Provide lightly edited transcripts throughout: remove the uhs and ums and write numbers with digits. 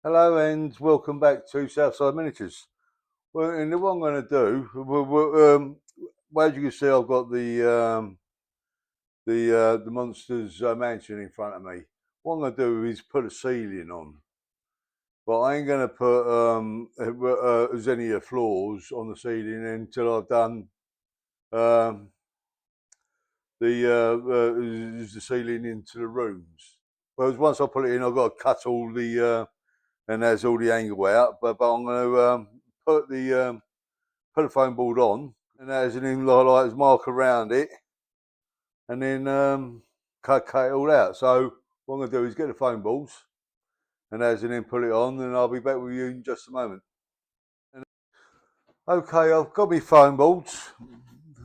Hello and welcome back to Southside Miniatures. Well, and what I'm going to do, well, as you can see, I've got the Munsters Mansion in front of me. What I'm going to do is put a ceiling on, but I ain't going to put as any floors on the ceiling until I've done um, the ceiling into the rooms. Whereas once I put it in, I've got to cut all the and there's all the angle out. But I'm going to put the foam board on, and there's an in like mark around it, and then cut it all out. So what I'm going to do is get the foam boards, and as and then put it on, and I'll be back with you in just a moment. Okay, I've got my foam boards.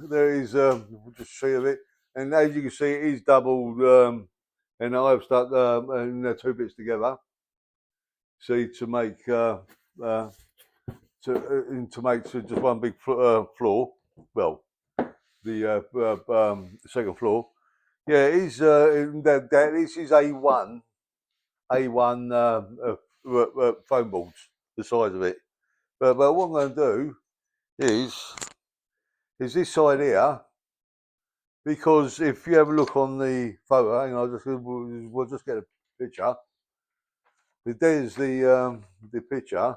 There is just a sheet of it, and as you can see, it is doubled, and I've stuck two bits together. See, to make to make just one big floor. Well, the second floor. Yeah, it is. This is A1 foam boards, the size of it. But what I'm going to do is this side here, because if you have a look on the photo, hang on, we'll just get a picture. There's the picture,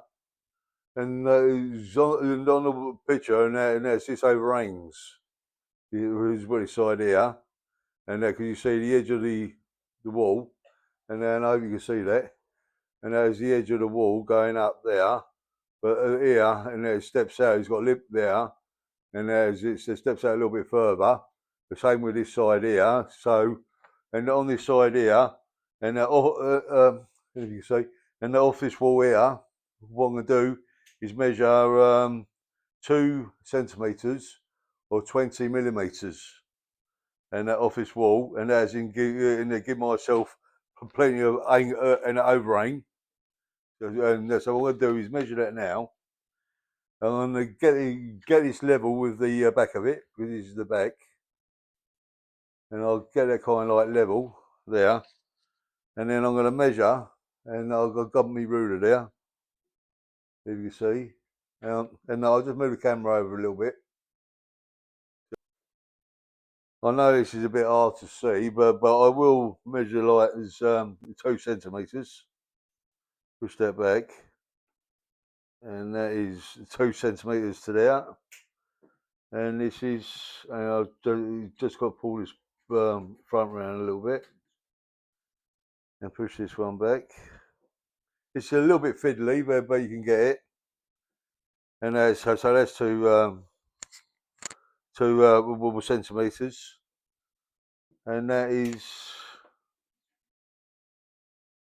and on the picture, and there's this overhangs. Is what this side here, and there, can you see the edge of the wall, and then I hope you can see that, and there's the edge of the wall going up there, but here, and there it steps out, it's got a lip there, and it steps out a little bit further, the same with this side here, so, and on this side here, and as you can see, and the office wall here, what I'm going to do is measure 2 centimetres or 20 millimetres, and that office wall, and as in give myself plenty of an overhang. And so what I'm going to do is measure that now. I'm going to get this level with the back of it, because this is the back, and I'll get that kind of like level there, and then I'm going to measure, and I've got my ruler there, if you can see, and I'll just move the camera over a little bit. I know this is a bit hard to see, but I will measure like as 2 centimetres. Push that back, and that is 2 centimetres to there. And this is, I've just got to pull this front round a little bit and push this one back. It's a little bit fiddly, but you can get it. And that's so that's 2 centimetres, and that is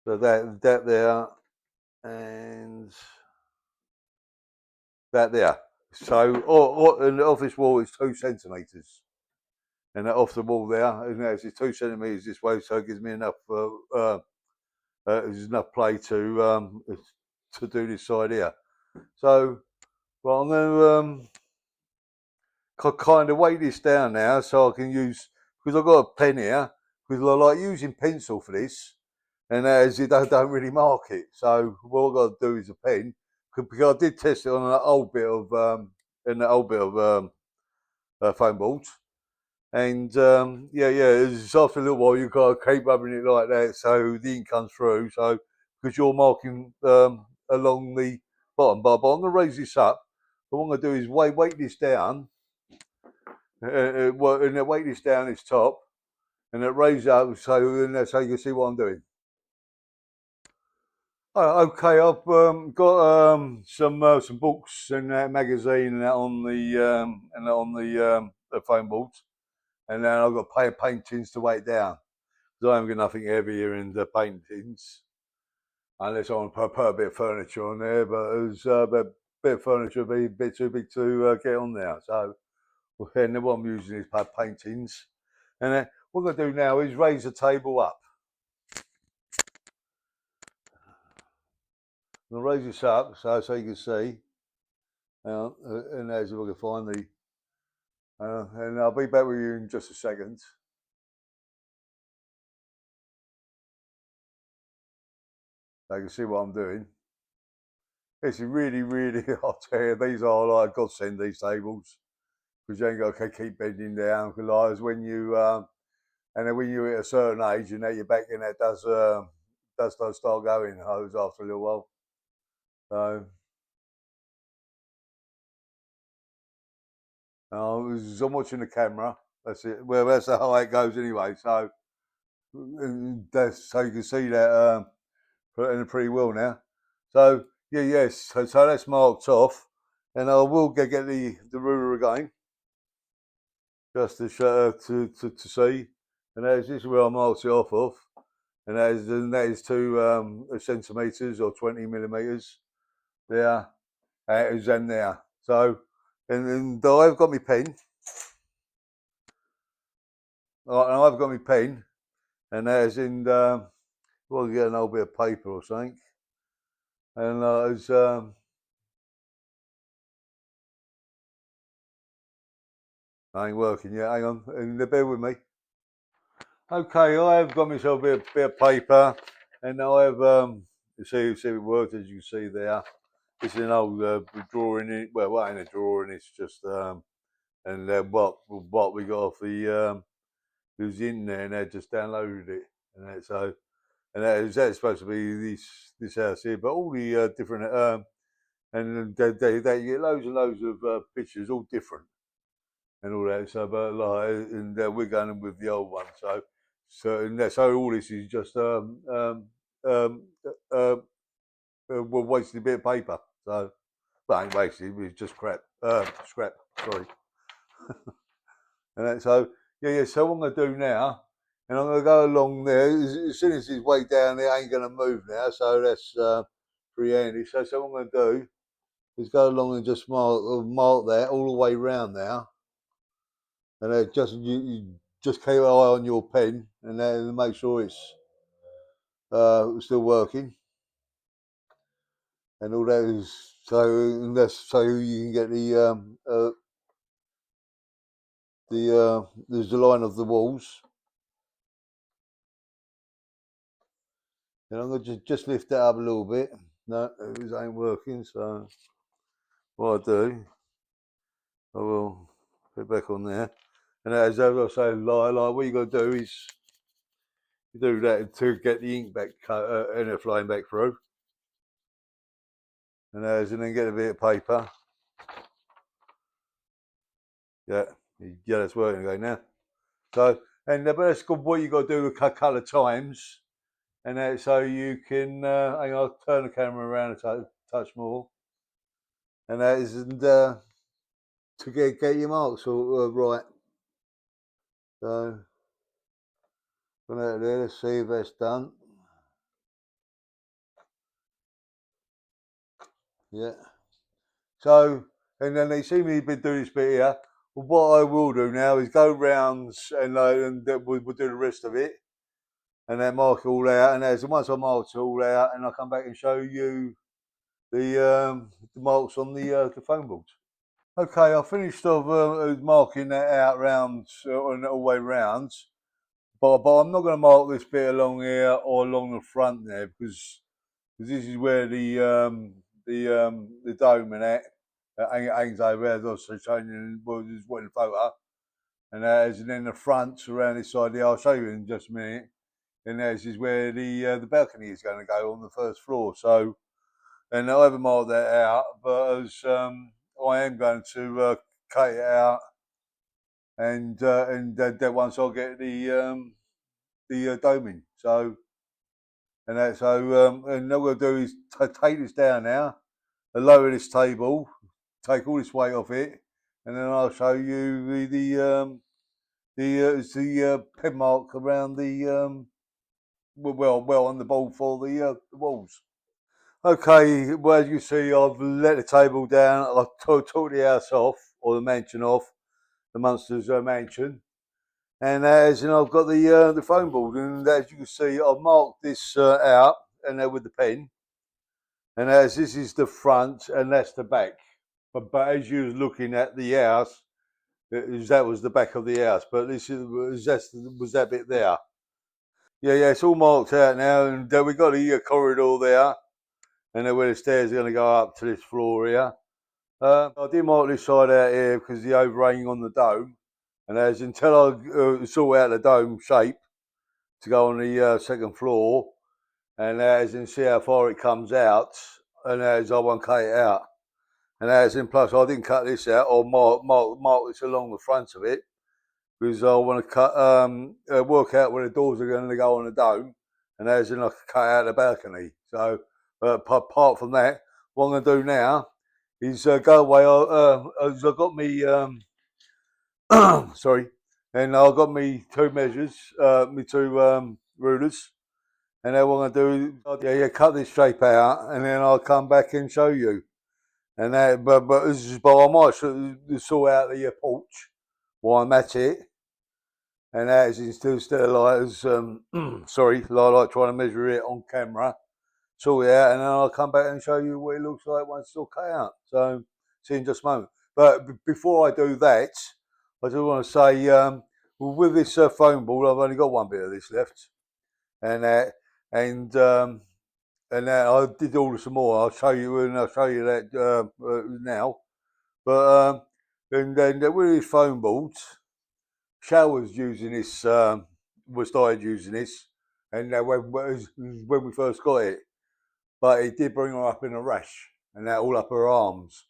so that there and that there. So and the office wall is 2 centimetres, and that off the wall there, and that's 2 centimetres this way, so it gives me enough. There's enough play to do this side here. So, well, I'm going to kind of weight this down now, so I can use, because I've got a pen here, because I like using pencil for this, and as it don't really mark it. So what I've got to do is a pen, because I did test it on an old bit of foam boards. And it's after a little while you've got to keep rubbing it like that so the ink comes through. So because you're marking along the bottom, but I'm going to raise this up. But what I'm going to do is weight this down, and weight this down this top, and it raise up so that's how you can see what I'm doing. Okay, I've got some books and that magazine and that on the foam boards, and then I've got paintings to weight down. I haven't got nothing heavier in the paintings, unless I want to put a bit of furniture on there, but it's a bit of furniture would be a bit too big to get on there. So, and what I'm using is paintings. And then what I'm going to do now is raise the table up. I'm going to raise this up so you can see. And as if I can find the, and I'll be back with you in just a second. So you can see what I'm doing. This is really, really, I'll tell you, these are like a godsend, these tables, because you ain't got to keep bending down. Because like, when you, and then when you're at a certain age, and that your back in that does start going hose after a little while. So, I'm watching the camera. That's it. Well, that's how it goes anyway. So, so you can see that pretty well now. So, yeah, yes. So that's marked off, and I will get the ruler again just to show to see. And this is where I marked it off of, and that is 2 centimeters or 20 millimeters there. It was in there. So, and I've got my pen. Right, and I've got my pen, and there's in well, get an old bit of paper or something, and it's ain't working yet. Hang on, and bear with me. Okay, I have got myself a bit of paper, and I have see if it works, as you can see there. It's an old drawing. Well, it ain't a drawing. It's just and what we got off the it was in there, and they just downloaded it, and so and that's supposed to be this house here, but all the different and they get loads and loads of pictures, all different and all that. So, but like, and we're going with the old one. So all this is just um, uh, we're wasting a bit of paper. So, but ain't wasted. It's just crap. Scrap. Sorry. And that, so yeah. So what I'm gonna do now, and I'm gonna go along there. As soon as he's way down there, ain't gonna move now. So that's pretty handy. So what I'm gonna do is go along and just mark that all the way round now, and you just keep an eye on your pen and then make sure it's still working and all that is and that's so you can get there's the line of the walls, and I'm gonna just lift that up a little bit. No, it ain't working. So what I do, I will put it back on there, and as I say, like what you got to do is you do that to get the ink back and it flying back through. And then get a bit of paper. Yeah, that's working again now. So, and but that's good. What you got to do a couple of times, and so you can. Hang on, I'll turn the camera around a touch more, and that is to get your marks all right. So, from out there, let's see if that's done. Yeah. So, and then they see me been doing this bit here. Well, what I will do now is go rounds and we'll do the rest of it, and then mark it all out. And once I mark it all out, and I'll come back and show you the marks on the foam board. Okay, I finished off marking that out round and all the way round, but I'm not going to mark this bit along here or along the front there because this is where the dome and that hangs over, as I was showing you just watching the photo, and then the front around this side there, I'll show you in just a minute. And this is where the balcony is going to go on the first floor. So, and I haven't marked that out, but as I am going to cut it out, and that once I get the doming. So, and that and what we'll do is take this down now, lower this table, take all this weight off it, and then I'll show you the pen mark around the well on the board for the walls. Okay, well as you see, I've let the table down. I've took the house off or the mansion off, the Munsters Mansion, and as you know, I've got the foam board, and as you can see, I've marked this out and with the pen, and as this is the front and that's the back. But as you was looking at the house, that was the back of the house. But this was that bit there. Yeah, it's all marked out now, and we got the corridor there, and then where the stairs are going to go up to this floor here. I didn't mark this side out here because the overhang on the dome, and as until I sort out the dome shape to go on the second floor, and as in see how far it comes out, and as I won't cut it out, and as in plus I didn't cut this out or mark this along the front of it because I want to work out where the doors are going to go on the dome, and as in I can cut out the balcony. So apart from that, what I'm going to do now is go away. I've got me sorry, and I've got me two measures, me two rulers. And then what I'm going to do, cut this shape out, and then I'll come back and show you. And that, but I might sort out the porch while I'm at it. And that is instead of like, sorry, like trying to measure it on camera, sort it out, and then I'll come back and show you what it looks like once it's all cut out. So, see in just a moment. But before I do that, I just want to say, well, with this foam board, I've only got one bit of this left, and I did order some more. I'll show you, and I'll show you that now. But and then with these foam boards, Shell was using this. We started using this, and when we first got it, but it did bring her up in a rash, and that all up her arms.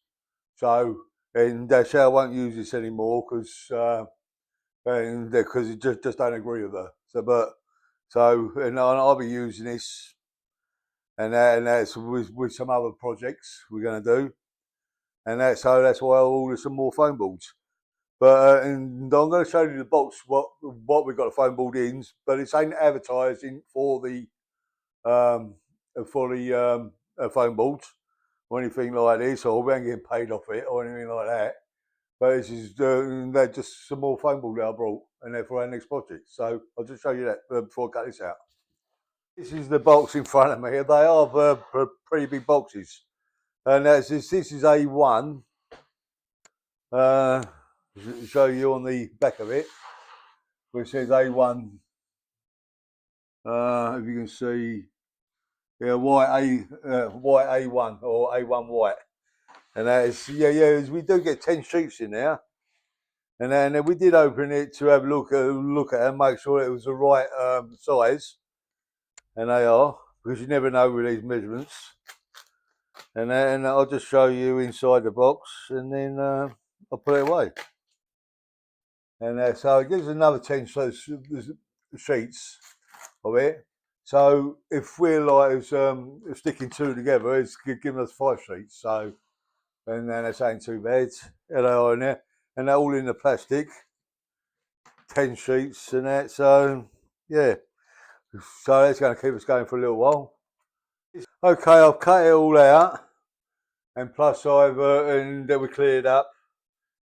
So, and Shell won't use this anymore because it just don't agree with her. And I'll be using this, and that's with some other projects we're going to do, and that's why I'll order some more foam boards. But and I'm going to show you the box what we've got a foam board in, but it's ain't advertising for the foam boards or anything like this, or we ain't getting paid off it or anything like that. But this is they're just some more foam board that I brought, and they're for our next project. So I'll just show you that before I cut this out. This is the box in front of me. They are pretty big boxes, and this is A1. Show you on the back of it, which says A1. If you can see, white A1 or A1 white, and that is we do get 10 sheets in there, and then we did open it to have a look at it and make sure it was the right size, and they are, because you never know with these measurements. And I'll just show you inside the box, and then I'll put it away. And so it gives another 10 sheets of it. So if we're like sticking two together, it's giving us 5 sheets. So, and then that's ain't too bad. And they are in there, and they're all in the plastic, 10 sheets and that. So yeah, so that's going to keep us going for a little while. Okay, I've cut it all out, and plus and then we cleared up.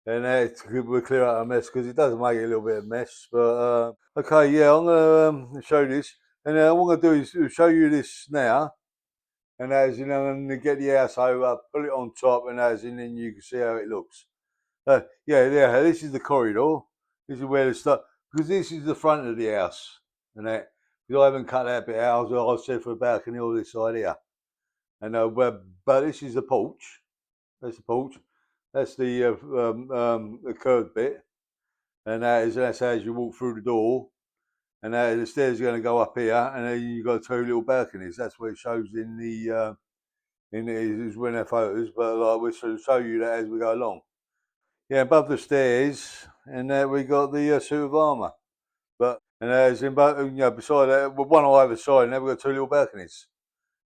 And we'll clear out a mess because it does make it a little bit of a mess. But okay, yeah, I'm gonna show this, and what I'm gonna do is show you this now, and as you know, I'm gonna get the house over, put it on top, and then you can see how it looks. Yeah, this is the corridor. This is where the stuff, because this is the front of the house, and that because I haven't cut that bit out. I said for the balcony on this side here, and but this is the porch. That's the porch. That's the curved bit, and that's as you walk through the door, and the stairs are going to go up here, and then you've got 2 little balconies. That's what it shows in the when they're photos, but like we'll show you that as we go along. Yeah, above the stairs, and there we got the suit of armour. But and as in, beside that, one on either side, and then we've got 2 little balconies,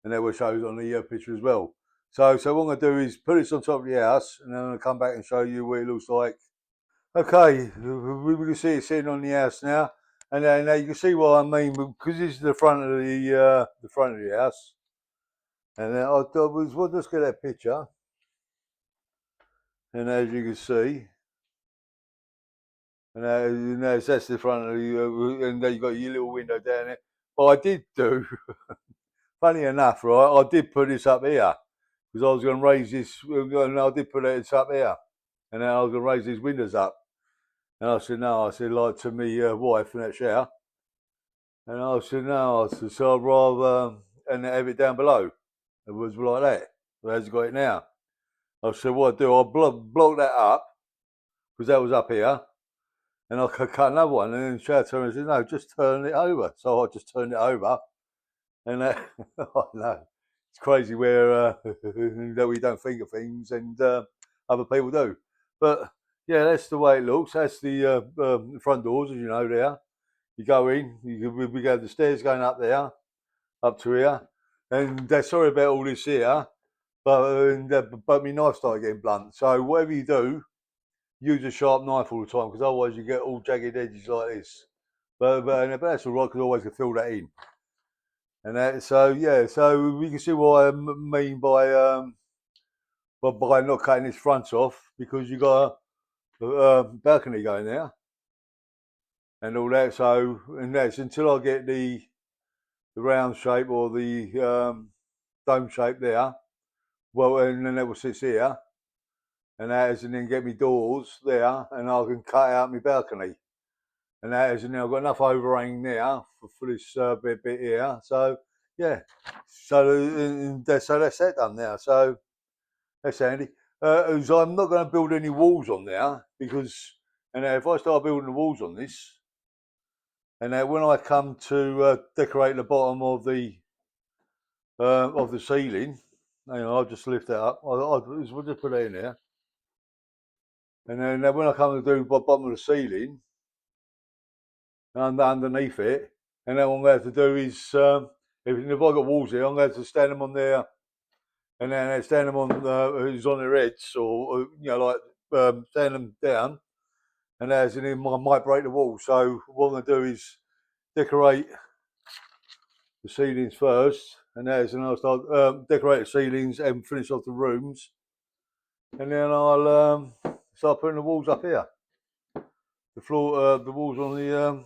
and that will shows on the picture as well. So what I'm going to do is put this on top of the house, and then I'm going to come back and show you what it looks like. Okay, we can see it sitting on the house now, and now you can see what I mean because this is the front of the house. And then we'll just get that picture, and as you can see, and that's the front of the, and then you got your little window down there. But I did do, funny enough, right? I did put this up here because I was going to raise this, and I did put it up here, and then I was going to raise these windows up. And I said, no, like to me wife in that shower. And I said, no, so I'd rather and have it down below. It was like that. Where's it got it now? I said, what I do, I'll block that up, because that was up here, and I could cut another one. And then Chad turned and said, no, just turn it over. So I just turned it over, and I know it's crazy where that we don't think of things, and other people do. But yeah, that's the way it looks. That's the front doors, as you know. There, you go in. We go the stairs going up there, up to here, and sorry about all this here, but my knife started getting blunt. So whatever you do, use a sharp knife all the time, because otherwise you get all jagged edges like this. But that's all right, because I always can fill that in. And that, so yeah, so we can see what I mean by not cutting this front off, because you got a balcony going there and all that. So, and that's until I get the round shape or the dome shape there. Well, and then that will sit here, and that is, and then get me doors there, and I can cut out my balcony. And that is, and then I've got enough overhang there for this bit here. So yeah, so that's that done now. So that's handy. So I'm not going to build any walls on there, because, and if I start building the walls on this, and when I come to decorate the bottom of the ceiling, hang on, I'll just lift that up. We'll just put it in there. And then when I come to do the bottom of the ceiling, and underneath it, and then what I'm going to have to do is, if I've got walls here, I'm going to have to stand them on there, and then stand them on who's on their heads, or you know, like stand them down, and as in, I might break the wall. So what I'm going to do is decorate the ceilings first, and as and I'll start decorate the ceilings and finish off the rooms, and then I'll start putting the walls up here. The floor, the walls on the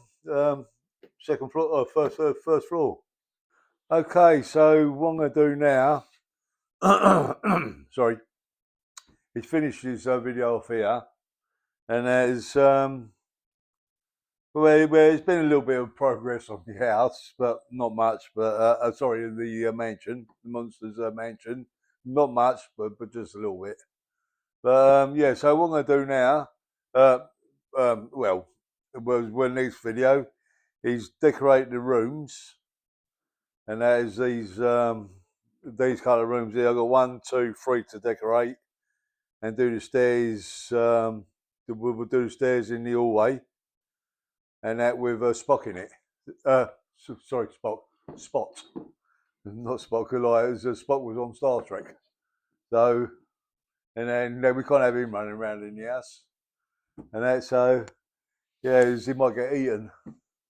second floor, first floor. Okay, so what I'm going to do now, sorry, is finish this video off here, and there's well, there's been a little bit of progress on the house, but not much. But sorry, the mansion, the Munsters Mansion, not much, but just a little bit. But yeah, so what I'm going to do now, well, next video is decorate the rooms, and that is these kind of rooms here. I've got 1, 2, 3 to decorate, and do the stairs. We'll do the stairs in the hallway, and that with a Spock in it. Sorry, Spot, not Spock. Like Spock was on Star Trek. So, and then we can't have him running around in the house, and that. So, yeah, he might get eaten,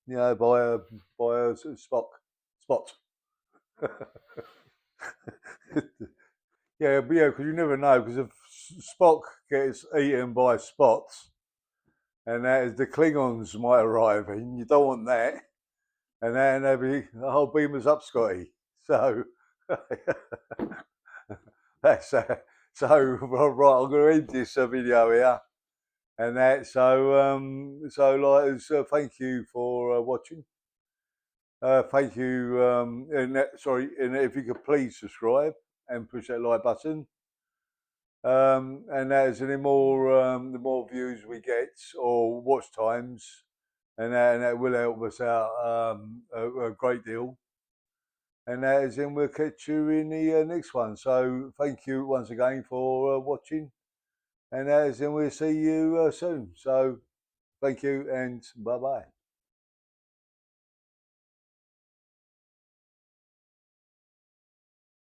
you know, by a Spot. Yeah, but yeah, because you never know. Because if Spock gets eaten by Spots, and that is the Klingons might arrive, and you don't want that. And then the whole beamer's up, Scotty. So that's so right. I'm going to end this video here, and that. So thank you for watching. Thank you, and if you could please subscribe and push that like button. And as the more views we get or watch times, and that will help us out a great deal. And as in, we'll catch you in the next one. So thank you once again for watching, and as in, we'll see you soon. So thank you, and bye bye.